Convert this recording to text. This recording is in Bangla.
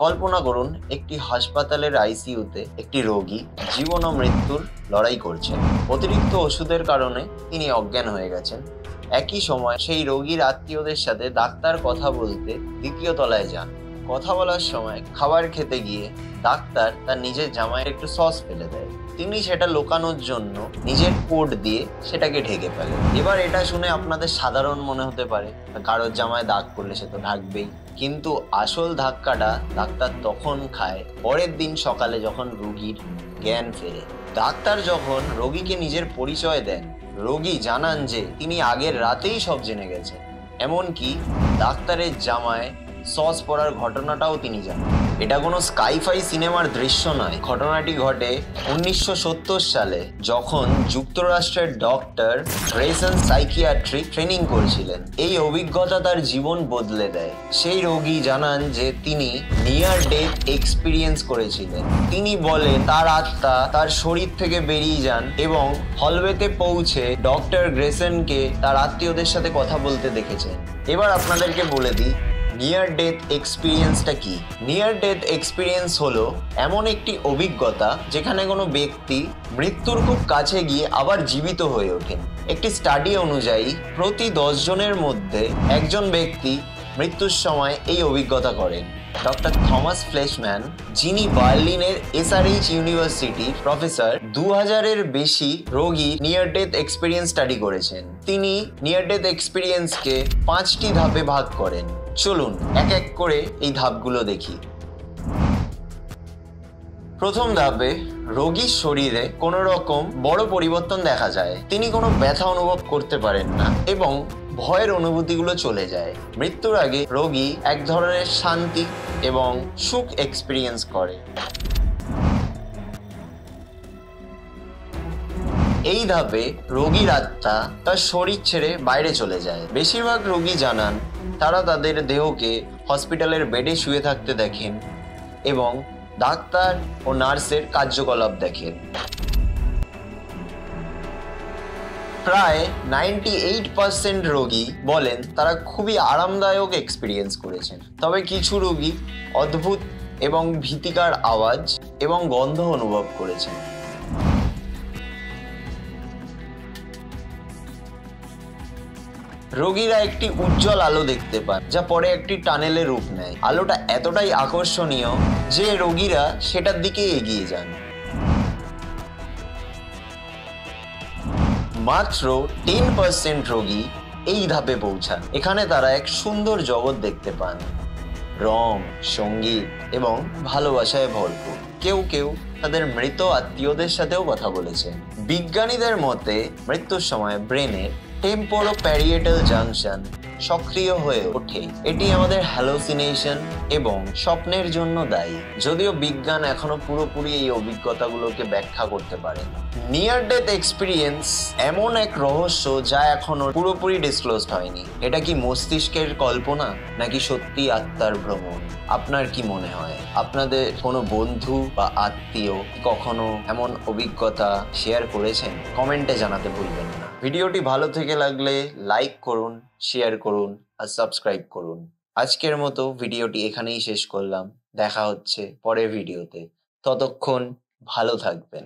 কল্পনা করুন একটি হাসপাতালের আইসিইউতে একটি রোগী জীবন ও মৃত্যুর লড়াই করছেন। অতিরিক্ত ওষুধের কারণে তিনি অজ্ঞান হয়ে গেছেন। একই সময় সেই রোগীর আত্মীয়দের সাথে ডাক্তার কথা বলতে দ্বিতীয় তলায় যান। কথা বলার সময় খাবার খেতে গিয়ে ডাক্তার তার নিজের জামায় একটু সস ফেলে দেয়। তিনি সেটা লুকানোর জন্য নিজের কোট দিয়ে সেটাকে ঢেকে ফেলেন। এবার এটা শুনে আপনাদের সাধারণ মনে হতে পারে, কারোর জামায় দাগ পড়লে সে তো ঢাকবেই। কিন্তু আসল ধাক্কাটা ডাক্তার তখন খায় পরের দিন সকালে, যখন রোগীর জ্ঞান ফেরে। ডাক্তার যখন রোগীকে নিজের পরিচয় দেন, রোগী জানান যে তিনি আগের রাতেই সব জেনে গেছেন। এমনকি ডাক্তারের জামায় সস পড়ার ঘটনাটাও তিনি জানেন। এটা কোনো স্কাইফাই সিনেমার দৃশ্য নয়। ঘটনাটি ঘটে 1970 সালে, যখন যুক্তরাষ্ট্রের ডক্টর গ্রেসন সাইকিয়াট্রি ট্রেনিং করছিলেন। এই অভিজ্ঞতা তার জীবন বদলে দেয়। সেই রোগী জানান যে তিনি নিয়ার ডেথ এক্সপিরিয়েন্স করেছিলেন। তিনি বলেন তার আত্মা তার শরীর থেকে বেরিয়ে যান এবং হলওয়েতে পৌঁছে ডক্টর গ্রেসনকে তার আত্মীয়দের সাথে কথা বলতে দেখেছেন। এবার আপনাদেরকে বলে দিই, নিয়ার ডেথ এক্সপিরিয়েন্সটা কি। নিয়ার ডেথ এক্সপিরিয়েন্স হলো এমন একটি অভিজ্ঞতা যেখানে কোনো ব্যক্তি মৃত্যুর খুব কাছে গিয়ে আবার জীবিত হয়ে ওঠেন। একটি স্টাডি অনুযায়ী প্রতি 10 জনের মধ্যে একজন ব্যক্তি মৃত্যুর সময় এই অভিজ্ঞতা করেন। ডক্টর থমাস ফ্লেশম্যান, যিনি বার্লিনের এসআরএইচ ইউনিভার্সিটির প্রফেসর, 2000-এর বেশি রোগী নিয়ার ডেথ এক্সপিরিয়েন্স স্টাডি করেছেন। তিনি নিয়ার ডেথ এক্সপিরিয়েন্সকে 5টি ধাপে ভাগ করেন। চলুন এক এক করে এই ধাপগুলো দেখি। প্রথম ধাপে রোগীর শরীরে কোনো রকম বড় পরিবর্তন দেখা যায়। তিনি কোনো ব্যথা অনুভব করতে পারেন না এবং ভয়ের অনুভূতিগুলো চলে যায়। মৃত্যুর আগে রোগী এক ধরনের শান্তি এবং সুখ এক্সপিরিয়েন্স করে। এই ধাপে রোগীর আত্মা তার শরীর ছেড়ে বাইরে চলে যায়। বেশিরভাগ রোগী জানান তারা তাদের দেহকে হসপিটালের বেডে শুয়ে থাকতে দেখেন এবং ডাক্তার ও নার্সের কার্যকলাপ দেখেন। প্রায় 98% রোগী বলেন তারা খুবই আরামদায়ক এক্সপিরিয়েন্স করেছেন। তবে কিছু রোগী অদ্ভুত এবং ভীতিকর আওয়াজ এবং গন্ধ অনুভব করেছেন। রোগীরা একটি উজ্জ্বল আলো দেখতে পান, যা পরে একটি টানেলের রূপ নেয়। আলোটা এতটাই আকর্ষণীয় যে রোগীরা সেটার দিকে এগিয়ে যান। মাত্র 10% রোগী এই ধাপে পৌঁছান। এখানে তারা এক সুন্দর জগৎ দেখতে পান, রং, সঙ্গীত এবং ভালোবাসায় ভরপুর। কেউ কেউ তাদের মৃত আত্মীয়দের সাথেও কথা বলেছেন। বিজ্ঞানীদের মতে মৃত্যুর সময় ব্রেনের টেম্পোরোপ্যারিয়েটাল জাংশন সক্রিয় হয়ে ওঠে। এটি আমাদের হ্যালোসিনেশন এবং স্বপ্নের জন্য দায়ী। যদিও বিজ্ঞান এখনো পুরোপুরি এই অভিজ্ঞতাগুলোকে ব্যাখ্যা করতে পারে না। নিয়ার ডেথ এক্সপিরিয়েন্স এমন এক রহস্য যা এখনো পুরোপুরি ডিসক্লোজড হয়নি। এটা কি মস্তিষ্কের কল্পনা নাকি সত্যি আত্মার ভ্রমণ? আপনার কি মনে হয়? আপনাদের কোনো বন্ধু বা আত্মীয় কখনো এমন অভিজ্ঞতা শেয়ার করেছেন? কমেন্টে জানাতে ভুলবেন না। ভিডিওটি ভালো থেকে লাগলে লাইক করুন, শেয়ার করুন আর সাবস্ক্রাইব করুন। আজকের মতো ভিডিওটি এখানেই শেষ করলাম। দেখা হচ্ছে পরের ভিডিওতে। ততক্ষণ ভালো থাকবেন।